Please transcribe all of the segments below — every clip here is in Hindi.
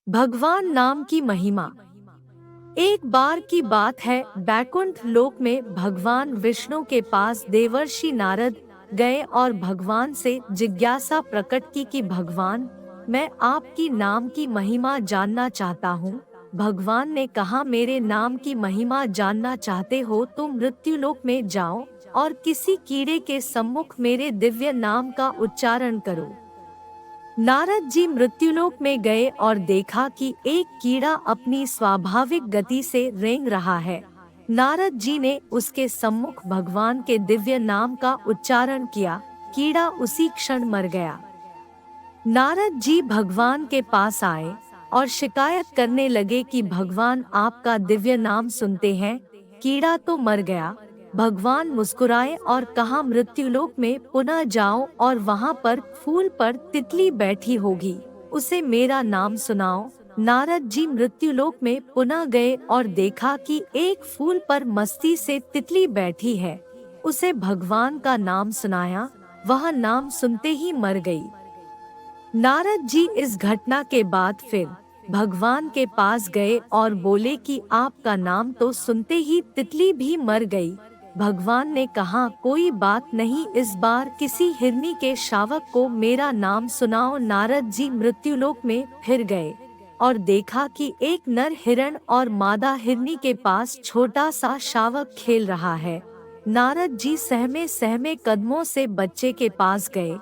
भगवान नाम की महिमा। एक बार की बात है, बैकुंठ लोक में भगवान विष्णु के पास देवर्षि नारद गए और भगवान से जिज्ञासा प्रकट की कि भगवान, मैं आपकी नाम की महिमा जानना चाहता हूँ। भगवान ने कहा, मेरे नाम की महिमा जानना चाहते हो तो मृत्युलोक में जाओ और किसी कीड़े के सम्मुख मेरे दिव्य नाम का उच्चारण करो। नारद जी मृत्युलोक में गए और देखा कि एक कीड़ा अपनी स्वाभाविक गति से रेंग रहा है। नारद जी ने उसके सम्मुख भगवान के दिव्य नाम का उच्चारण किया। कीड़ा उसी क्षण मर गया। नारद जी भगवान के पास आए और शिकायत करने लगे कि भगवान, आपका दिव्य नाम सुनते हैं, कीड़ा तो मर गया। भगवान मुस्कुराए और कहा, मृत्युलोक में पुनः जाओ और वहां पर फूल पर तितली बैठी होगी, उसे मेरा नाम सुनाओ। नारद जी मृत्युलोक में पुनः गए और देखा कि एक फूल पर मस्ती से तितली बैठी है। उसे भगवान का नाम सुनाया, वह नाम सुनते ही मर गई। नारद जी इस घटना के बाद फिर भगवान के पास गए और बोले कि आपका नाम तो सुनते ही तितली भी मर गई। भगवान ने कहा, कोई बात नहीं, इस बार किसी हिरनी के शावक को मेरा नाम सुनाओ। नारद जी मृत्युलोक में फिर गए और देखा कि एक नर हिरण और मादा हिरनी के पास छोटा सा शावक खेल रहा है। नारद जी सहमे सहमे कदमों से बच्चे के पास गए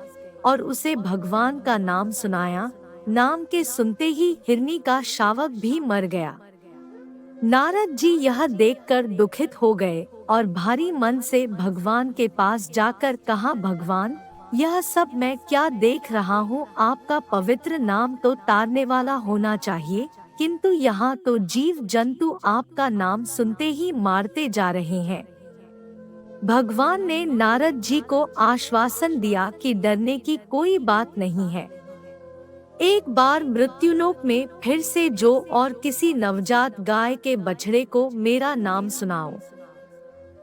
और उसे भगवान का नाम सुनाया। नाम के सुनते ही हिरनी का शावक भी मर गया। नारद जी यह देखकर दुखित हो गए और भारी मन से भगवान के पास जाकर कहा, भगवान, यह सब मैं क्या देख रहा हूँ? आपका पवित्र नाम तो तारने वाला होना चाहिए, किंतु यहाँ तो जीव जंतु आपका नाम सुनते ही मारते जा रहे हैं। भगवान ने नारद जी को आश्वासन दिया कि डरने की कोई बात नहीं है। एक बार मृत्युलोक में फिर से जो और किसी नवजात गाय के बछड़े को मेरा नाम सुनाओ।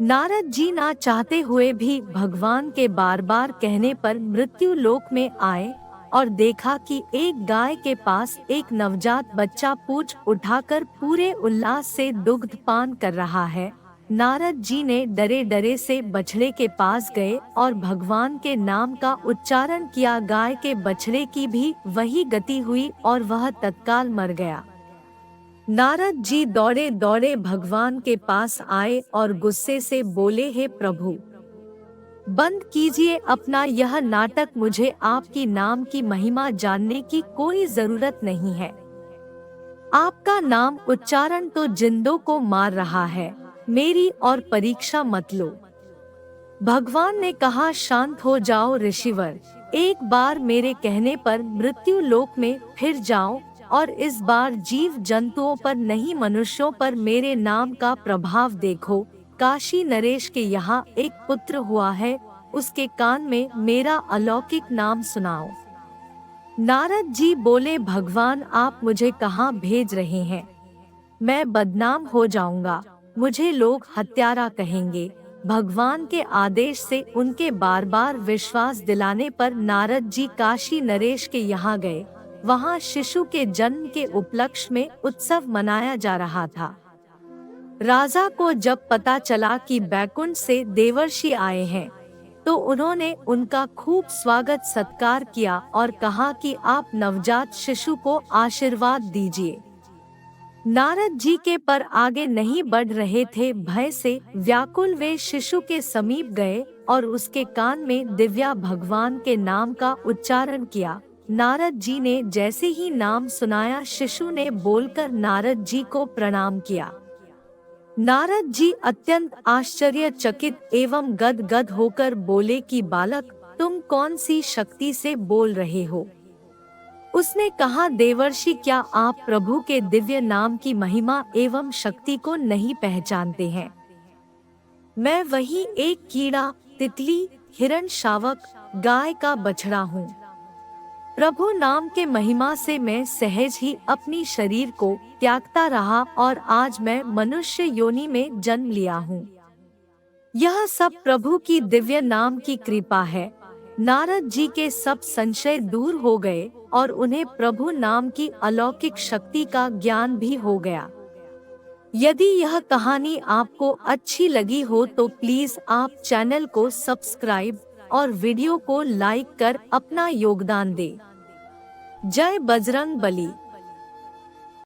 नारद जी ना चाहते हुए भी भगवान के बार बार कहने पर मृत्युलोक में आए और देखा कि एक गाय के पास एक नवजात बच्चा पूंछ उठाकर पूरे उल्लास से दुग्ध पान कर रहा है। नारद जी ने डरे डरे से बछड़े के पास गए और भगवान के नाम का उच्चारण किया। गाय के बछड़े की भी वही गति हुई और वह तत्काल मर गया। नारद जी दौड़े दौड़े भगवान के पास आए और गुस्से से बोले, हे प्रभु, बंद कीजिए अपना यह नाटक, मुझे आपकी नाम की महिमा जानने की कोई जरूरत नहीं है। आपका नाम उच्चारण तो जिंदों को मार रहा है, मेरी और परीक्षा मत लो। भगवान ने कहा, शांत हो जाओ ऋषिवर, एक बार मेरे कहने पर मृत्यु लोक में फिर जाओ और इस बार जीव जंतुओं पर नहीं मनुष्यों पर मेरे नाम का प्रभाव देखो। काशी नरेश के यहाँ एक पुत्र हुआ है, उसके कान में मेरा अलौकिक नाम सुनाओ। नारद जी बोले, भगवान, आप मुझे कहाँ भेज रहे हैं? मैं बदनाम हो जाऊंगा, मुझे लोग हत्यारा कहेंगे। भगवान के आदेश से उनके बार बार विश्वास दिलाने पर नारद जी काशी नरेश के यहाँ गए। वहाँ शिशु के जन्म के उपलक्ष्य में उत्सव मनाया जा रहा था। राजा को जब पता चला कि बैकुंठ से देवर्षि आए हैं, तो उन्होंने उनका खूब स्वागत सत्कार किया और कहा कि आप नवजात शिशु को आशीर्वाद दीजिए। नारद जी के पर आगे नहीं बढ़ रहे थे। भय से व्याकुल वे शिशु के समीप गए और उसके कान में दिव्या भगवान के नाम का उच्चारण किया। नारद जी ने जैसे ही नाम सुनाया, शिशु ने बोलकर नारद जी को प्रणाम किया। नारद जी अत्यंत आश्चर्यचकित एवं गदगद होकर बोले कि बालक, तुम कौन सी शक्ति से बोल रहे हो? उसने कहा, देवर्षि, क्या आप प्रभु के दिव्य नाम की महिमा एवं शक्ति को नहीं पहचानते हैं? मैं वही एक कीड़ा, तितली, हिरण शावक, गाय का बछड़ा हूँ। प्रभु नाम के महिमा से मैं सहज ही अपनी शरीर को त्यागता रहा और आज मैं मनुष्य योनि में जन्म लिया हूँ। यह सब प्रभु की दिव्य नाम की कृपा है। नारद जी के सब संशय दूर हो गए और उन्हें प्रभु नाम की अलौकिक शक्ति का ज्ञान भी हो गया। यदि यह कहानी आपको अच्छी लगी हो तो प्लीज आप चैनल को सब्सक्राइब और वीडियो को लाइक कर अपना योगदान दें। जय बजरंग बली।